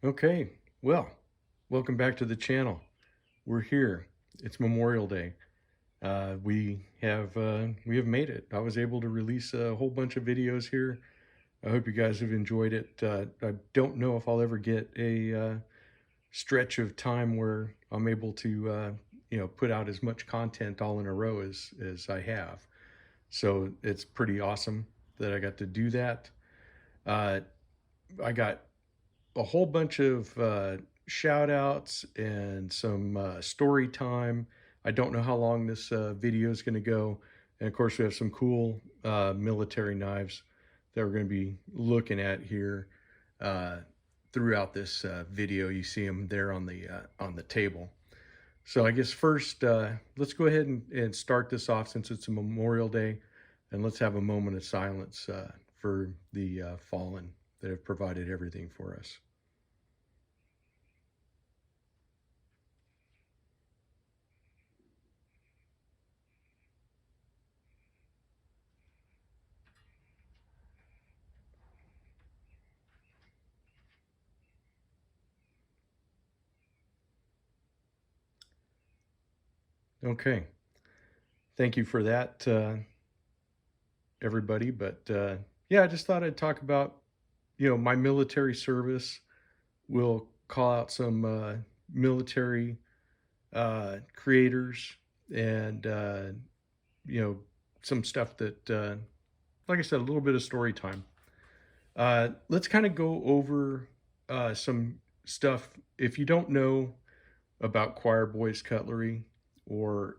Okay, well, welcome back to the channel. We're here. It's Memorial Day. We have made it. I was able to release a whole bunch of videos here. I hope you guys have enjoyed it. I don't know if I'll ever get a stretch of time where I'm able to put out as much content all in a row as I have. So it's pretty awesome that I got to do that. Uh, I got a whole bunch of shout outs and some story time. I don't know how long this video is going to go. And of course, we have some cool military knives that we're going to be looking at here uh, throughout this video. You see them there on the table. So I guess first, let's go ahead and start this off since it's a Memorial Day, and let's have a moment of silence for the fallen that have provided everything for us. Okay. Thank you for that, everybody. But yeah, I just thought I'd talk about, my military service. We'll call out some military creators and, some stuff that, like I said, a little bit of story time. Let's kind of go over some stuff. If you don't know about Choir Boys Cutlery or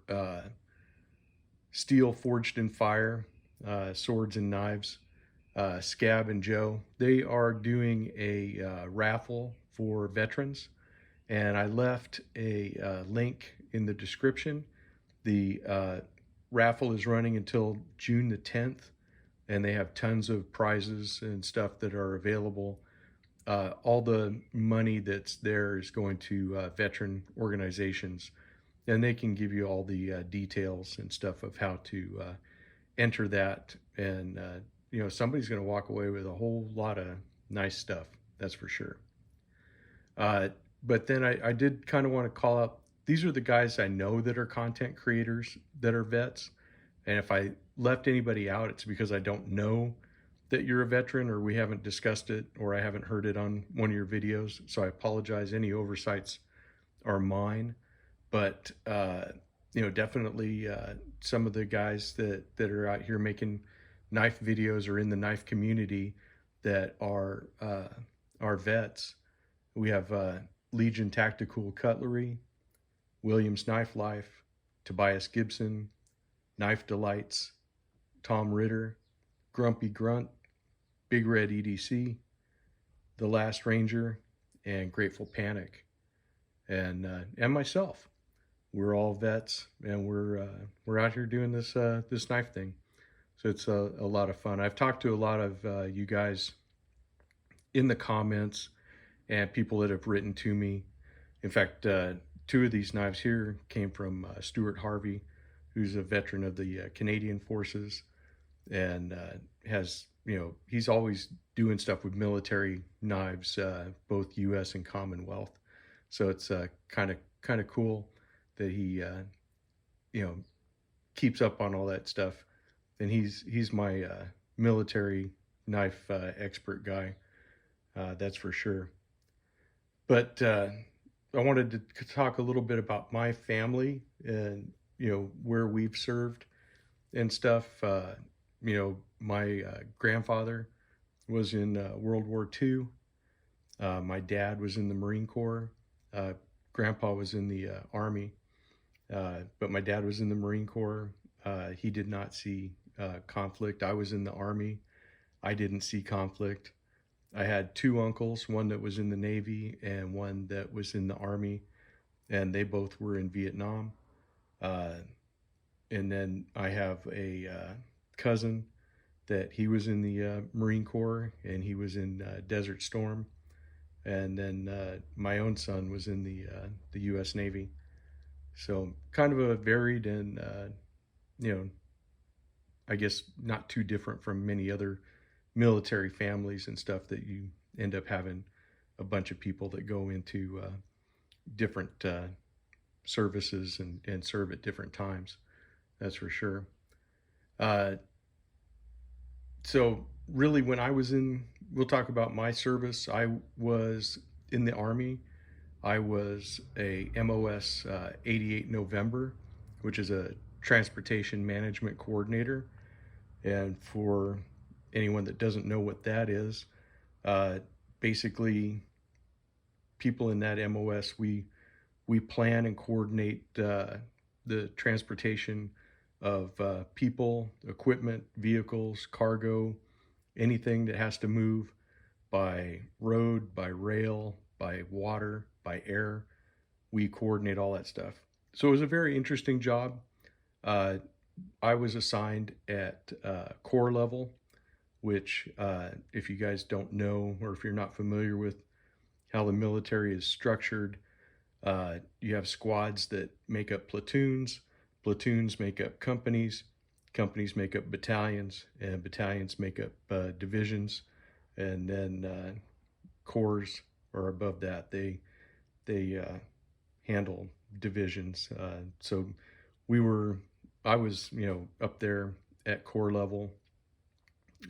Steel Forged in Fire, Swords and Knives, Scab and Joe. They are doing a raffle for veterans, and I left a link in the description. The raffle is running until June the 10th, and they have tons of prizes and stuff that are available. All the money that's there is going to veteran organizations, and they can give you all the details and stuff of how to enter that. And somebody's going to walk away with a whole lot of nice stuff, that's for sure. uh, but then I did kind of want to call out, these are the guys I know that are content creators that are vets, and if I left anybody out, it's because I don't know that you're a veteran, or we haven't discussed it, or I haven't heard it on one of your videos. So I apologize. Any oversights are mine. But definitely some of the guys that are out here making knife videos or in the knife community that are vets. We have Legion Tactical Cutlery, Williams Knife Life, Tobias Gibson, Knife Delights, Tom Ritter, Grumpy Grunt, Big Red EDC, The Last Ranger, and Grateful Panic, and myself. We're all vets, and we're out here doing this knife thing. So it's a lot of fun. I've talked to a lot of you guys in the comments and people that have written to me. In fact, two of these knives here came from Stuart Harvey, who's a veteran of the Canadian Forces, and has, he's always doing stuff with military knives, both U.S. and Commonwealth. So it's kind of cool that he you know keeps up on all that stuff, and he's my military knife expert guy, that's for sure. But I wanted to talk a little bit about my family and where we've served and stuff. My grandfather was in World War II. My dad was in the Marine Corps. Grandpa was in the Army, but my dad was in the Marine Corps. He did not see conflict. I was in the Army. I didn't see conflict. I had two uncles, one that was in the Navy and one that was in the Army, and they both were in Vietnam. Uh, and then I have a cousin that he was in the Marine Corps, and he was in Desert Storm. And then my own son was in the U.S. Navy. So kind of a varied and you know I guess not too different from many other military families and stuff that you end up having a bunch of people that go into different services and serve at different times. That's for sure. Uh, so really, when I was in, we'll talk about my service. I was in the Army. I was a MOS 88 November, which is a transportation management coordinator. And for anyone that doesn't know what that is, uh, basically, people in that MOS, we plan and coordinate the transportation of people, equipment, vehicles, cargo, anything that has to move by road, by rail, by water, by air. We coordinate all that stuff. So it was a very interesting job. Uh, I was assigned at corps level, which, if you guys don't know or if you're not familiar with how the military is structured, you have squads that make up platoons, platoons make up companies, companies make up battalions, and battalions make up divisions, and then corps are above that. They handle divisions. So we were, I was, up there at corps level.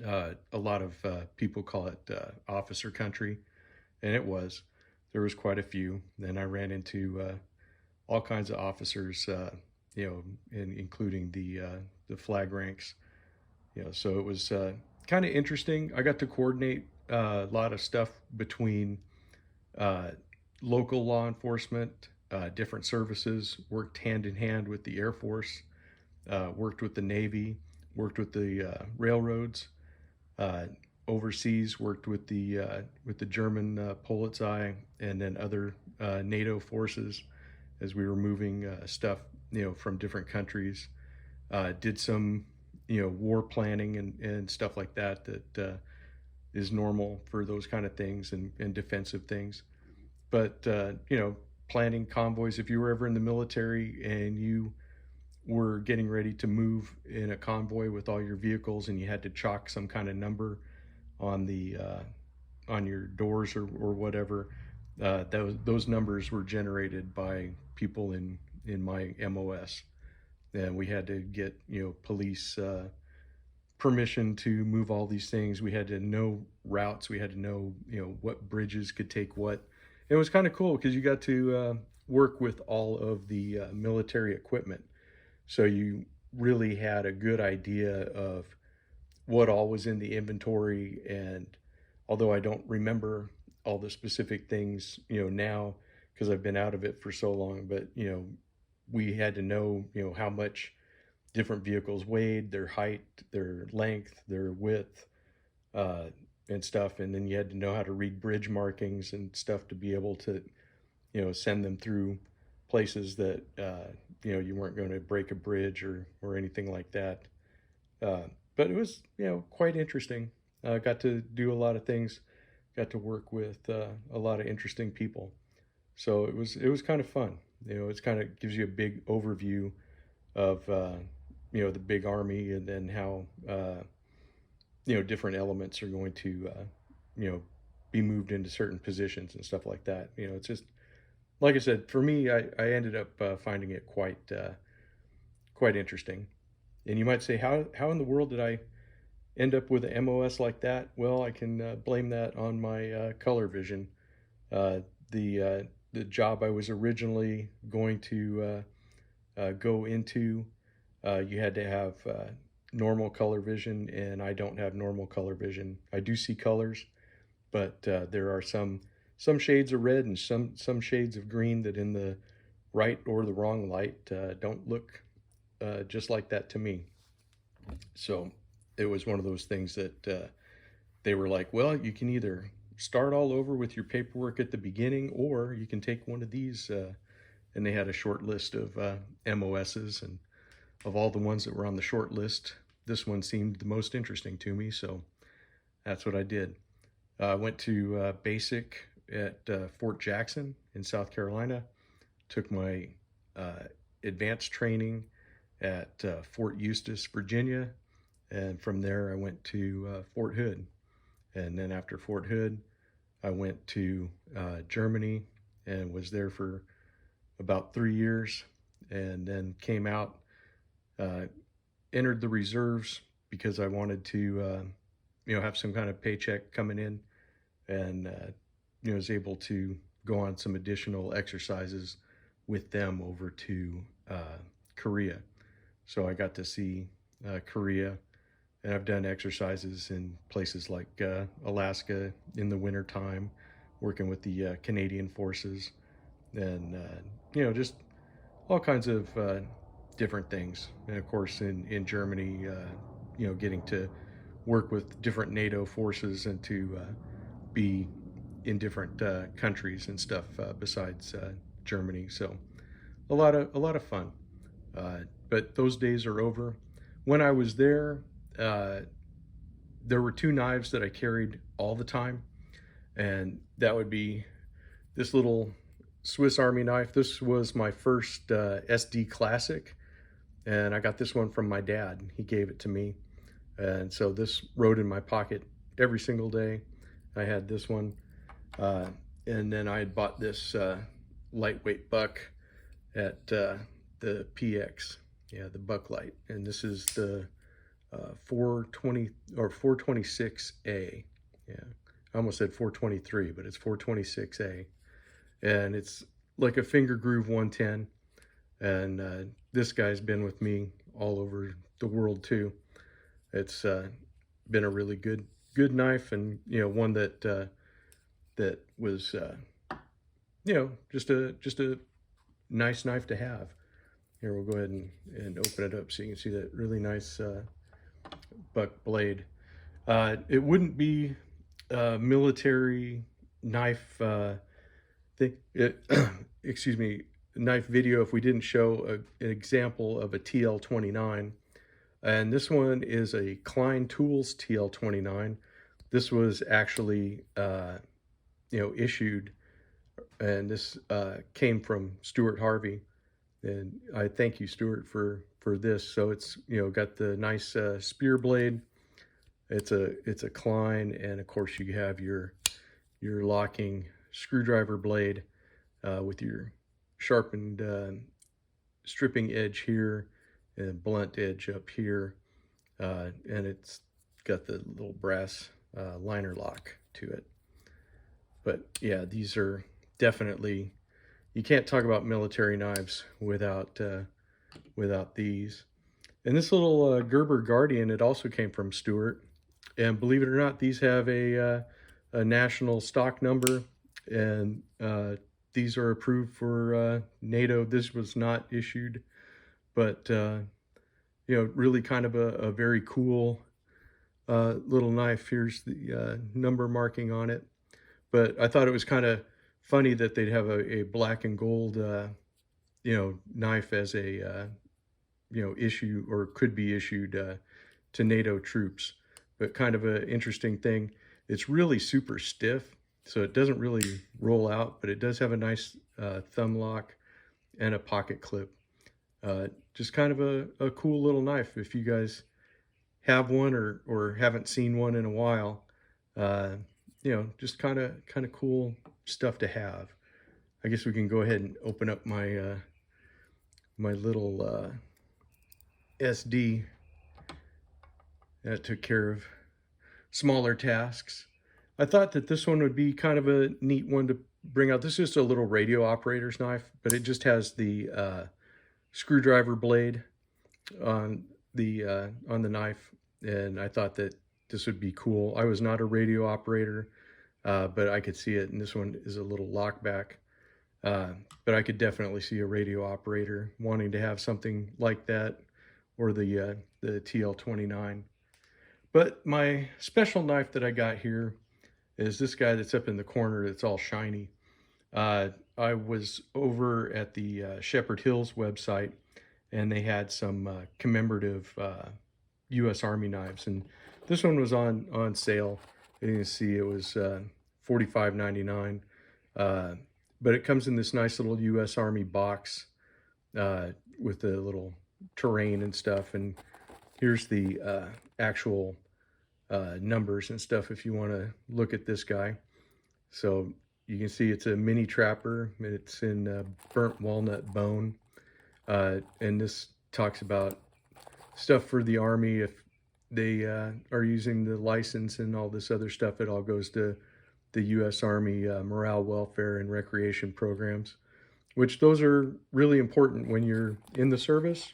A lot of people call it officer country, and it was. There was quite a few. Then I ran into all kinds of officers, including the flag ranks. So it was kind of interesting. I got to coordinate a lot of stuff between uh, local law enforcement, different services. Worked hand in hand with the Air Force, worked with the Navy, worked with the railroads. Uh, Overseas, worked with the German Polizei and then other NATO forces as we were moving stuff, from different countries. Did some, war planning and stuff like that is normal for those kind of things and defensive things. But planning convoys. If you were ever in the military and you were getting ready to move in a convoy with all your vehicles and you had to chalk some kind of number on the on your doors or whatever, those numbers were generated by people in my MOS, and we had to get police permission to move all these things. We had to know routes. We had to know what bridges could take what. It was kind of cool because you got to work with all of the military equipment, so you really had a good idea of what all was in the inventory. And although I don't remember all the specific things, now because I've been out of it for so long, but we had to know, how much different vehicles weighed, their height, their length, their width, uh, and stuff. And then you had to know how to read bridge markings and stuff to be able to, send them through places that, you weren't going to break a bridge or anything like that. Uh, but it was, quite interesting. Got to do a lot of things. Got to work with a lot of interesting people. So it was kind of fun. It's kind of gives you a big overview of the big army, and then how different elements are going to be moved into certain positions and stuff like that. It's just like I said. For me, I ended up finding it quite interesting. And you might say, how in the world did I end up with an MOS like that? Well, I can blame that on my color vision. Uh, the job I was originally going to go into, you had to have normal color vision, and I don't have normal color vision. I do see colors, but there are some shades of red and some shades of green that in the right or the wrong light don't look just like that to me. So it was one of those things that they were like, well, you can either start all over with your paperwork at the beginning, or you can take one of these. And they had a short list of MOSs, and of all the ones that were on the short list, this one seemed the most interesting to me. So that's what I did. I went to basic at Fort Jackson in South Carolina, took my advanced training at Fort Eustis, Virginia, and from there I went to Fort Hood. And then after Fort Hood, I went to Germany and was there for about 3 years, and then came out, uh, entered the reserves because I wanted to, have some kind of paycheck coming in, and was able to go on some additional exercises with them over to Korea. So I got to see Korea, and I've done exercises in places like Alaska in the wintertime, working with the Canadian forces, and just all kinds of different things. And of course, in Germany, getting to work with different NATO forces and to be in different countries and stuff besides Germany. So a lot of fun. But those days are over. When I was there, uh, there were two knives that I carried all the time, and that would be this little Swiss Army knife. This was my first SD Classic, and I got this one from my dad. He gave it to me, and so this rode in my pocket every single day. I had this one, uh, and then I had bought this lightweight buck at the PX, yeah, the Bucklight, and this is the 420 or 426A. Yeah, I almost said 423, but it's 426A, and it's like a finger groove 110. And this guy's been with me all over the world too. It's been a really good knife, and one that was just a nice knife to have. Here, we'll go ahead and open it up so you can see that really nice buck blade. It wouldn't be a military knife excuse me, knife video if we didn't show an example of a TL29. And this one is a Klein Tools TL29. This was actually issued, and this came from Stuart Harvey, and I thank you, Stuart, for this. So it's got the nice spear blade. It's a Klein, and of course you have your locking screwdriver blade with your sharpened stripping edge here and blunt edge up here, and it's got the little brass liner lock to it. But yeah, these are definitely, you can't talk about military knives without these. And this little Gerber Guardian, it also came from Stuart. And believe it or not, these have a national stock number, and these are approved for NATO. This was not issued, but really kind of a very cool little knife. Here's the number marking on it. But I thought it was kind of funny that they'd have a black and gold, knife as a, issue, or could be issued to NATO troops. But kind of an interesting thing. It's really super stiff, so it doesn't really roll out, but it does have a nice thumb lock and a pocket clip. Just kind of a cool little knife. If you guys have one or haven't seen one in a while, just kind of cool stuff to have. I guess we can go ahead and open up my my little SD. That took care of smaller tasks. I thought that this one would be kind of a neat one to bring out. This is just a little radio operator's knife, but it just has the screwdriver blade on the knife, and I thought that this would be cool. I was not a radio operator, but I could see it, and this one is a little lockback. But I could definitely see a radio operator wanting to have something like that, or the TL29. But my special knife that I got here is this guy that's up in the corner that's all shiny. I was over at the Shepherd Hills website, and they had some commemorative U.S. Army knives, and this one was on sale. You can see it was $45.99, but it comes in this nice little U.S. Army box with the little terrain and stuff, and here's the actual numbers and stuff if you want to look at this guy. So you can see it's a mini trapper. It's in burnt walnut bone. And this talks about stuff for the Army. If they are using the license and all this other stuff, it all goes to the U.S. Army morale, welfare, and recreation programs, which those are really important when you're in the service,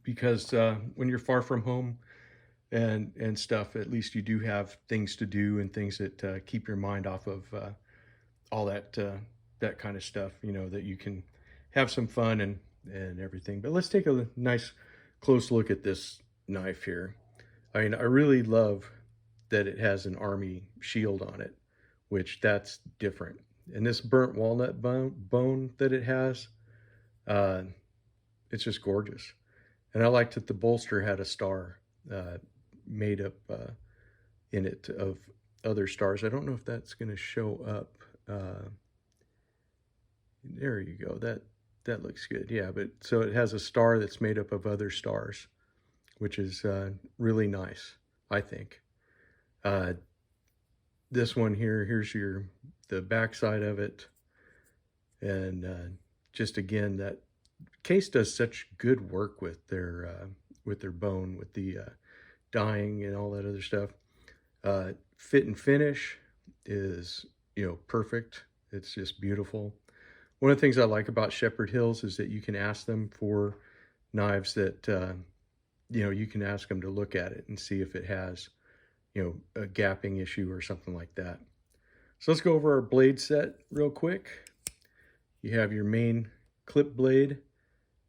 because when you're far from home and stuff, at least you do have things to do and things that keep your mind off of all that kind of stuff. You know, that you can have some fun and everything. But let's take a nice close look at this knife here. I mean, I really love that it has an Army shield on it, which that's different. And this burnt walnut bone that it has, uh, it's just gorgeous. And I liked that the bolster had a star made up in it of other stars. I don't know if that's going to show up. There you go. That looks good. Yeah, but so it has a star that's made up of other stars, which is really nice, I think. Uh, this one here, here's the back side of it, and just again, that case does such good work with their bone, with the dyeing and all that other stuff. Fit and finish is, you know, perfect. It's just beautiful. One of the things I like about Shepherd Hills is that you can ask them for knives that you know, you can ask them to look at it and see if it has, you know, a gapping issue or something like that. So let's go over our blade set real quick. You have your main clip blade,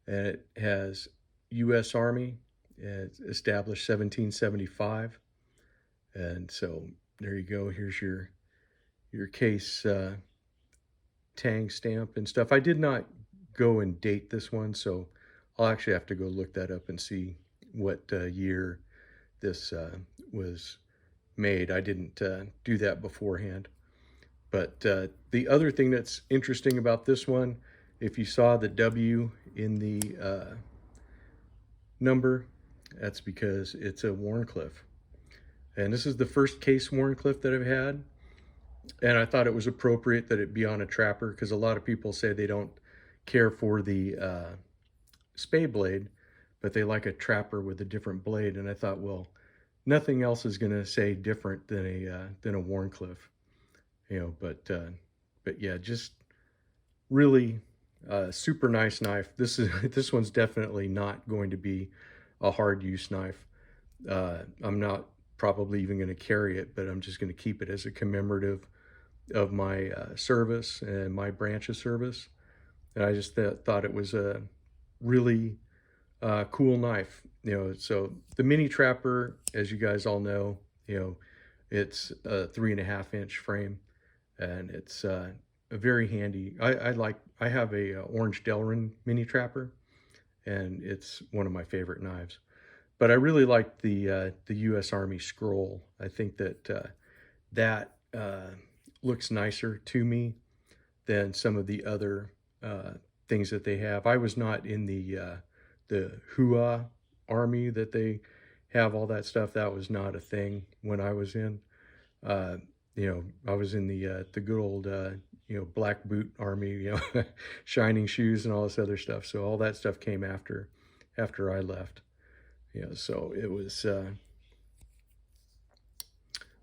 and it has U.S. Army. It's established 1775. And so there you go. Here's your case tang stamp and stuff. I did not go and date this one, so I'll actually have to go look that up and see what year this was made. I didn't do that beforehand. But the other thing that's interesting about this one, if you saw the W in the number, that's because it's a Wharncliffe. And this is the first case Wharncliffe that I've had. And I thought it was appropriate that it be on a trapper, because a lot of people say they don't care for the spay blade, but they like a trapper with a different blade. And I thought, well, nothing else is going to say different than a Wharncliffe, you know. But yeah, just really super nice knife. This one's definitely not going to be a hard use knife. I'm not probably even going to carry it, but I'm just going to keep it as a commemorative of my service and my branch of service. And I just thought it was a really cool knife, you know. So the mini trapper, as you guys all know, you know, it's a 3.5-inch frame, and it's a very handy. I have a orange Delrin mini trapper, and it's one of my favorite knives. But I really like the U.S. Army scroll. I think that that looks nicer to me than some of the other things that they have. I was not in the Hua Army that they have all that stuff. That was not a thing when I was in. You know, I was in the good old you know, black boot Army, you know, shining shoes and all this other stuff. So all that stuff came after I left. You know, so it was.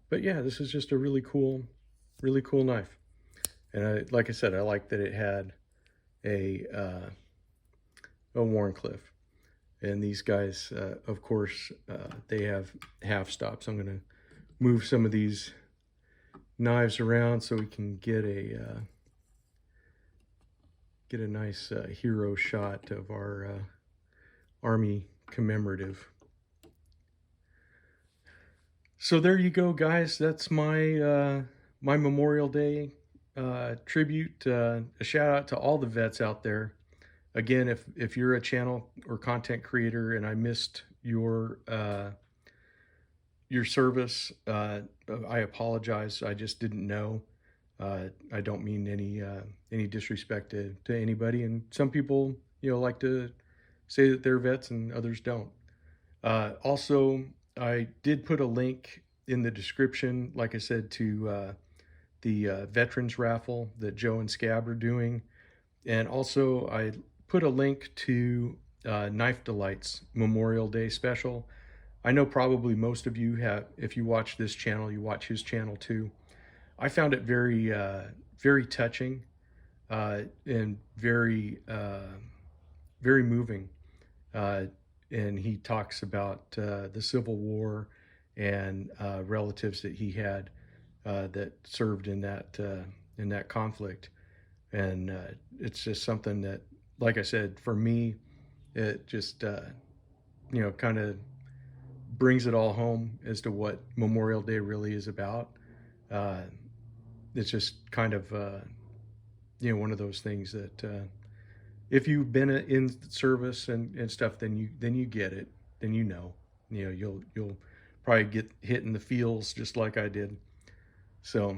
But yeah, this is just a really cool knife. And like I said, I like that it had a Wharncliffe. And these guys, of course, they have half stops. I'm going to move some of these knives around so we can get a nice hero shot of our Army commemorative. So there you go, guys. That's my my Memorial Day tribute. A shout out to all the vets out there. Again, if you're a channel or content creator and I missed your service, I apologize. I just didn't know. I don't mean any disrespect to anybody. And some people, you know, like to say that they're vets and others don't. Also, I did put a link in the description, like I said, to the Veterans Raffle that Joe and Scab are doing. And also, I put a link to Knife Delight's Memorial Day special. I know probably most of you have, if you watch this channel, you watch his channel too. I found it very, very touching and very, very moving. And he talks about the Civil War and relatives that he had that served in that conflict. And it's just something that, like I said, for me, it just kind of brings it all home as to what Memorial Day really is about. It's just kind of one of those things that if you've been in service and stuff, then you get it, then you'll probably get hit in the feels just like I did. So,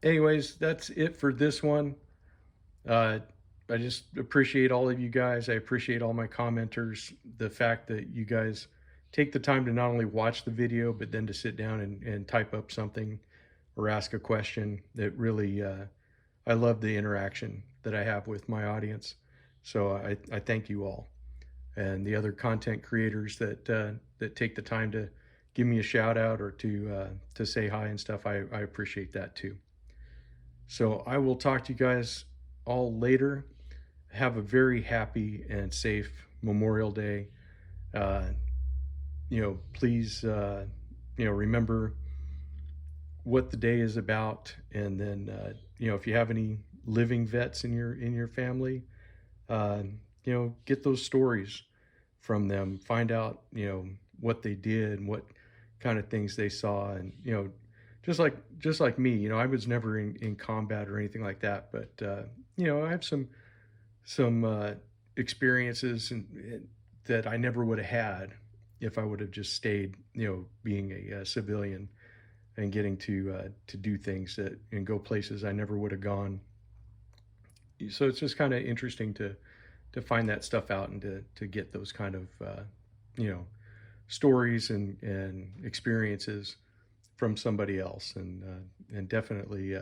anyways, that's it for this one. I just appreciate all of you guys. I appreciate all my commenters. The fact that you guys take the time to not only watch the video, but then to sit down and type up something or ask a question. That really, I love the interaction that I have with my audience. So I thank you all. And the other content creators that take the time to give me a shout out or to say hi and stuff, I appreciate that too. So I will talk to you guys all later. Have a very happy and safe Memorial Day. Please, remember what the day is about, and then if you have any living vets in your family, get those stories from them. Find out what they did and what kind of things they saw, and just like me, I was never in combat or anything like that, but I have some experiences and that I never would have had if I would have just stayed, being a civilian and getting to do things and go places I never would have gone. So it's just kind of interesting to find that stuff out and to get those kind of stories and experiences from somebody else, and definitely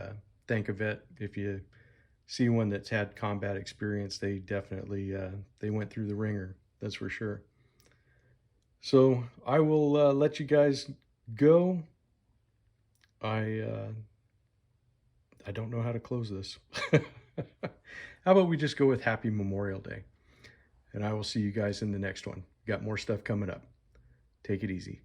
thank a vet. If you see one that's had combat experience, they definitely they went through the ringer, that's for sure. So I will let you guys go. I don't know how to close this. How about we just go with Happy Memorial Day, and I will see you guys in the next one. Got more stuff coming up. Take it easy.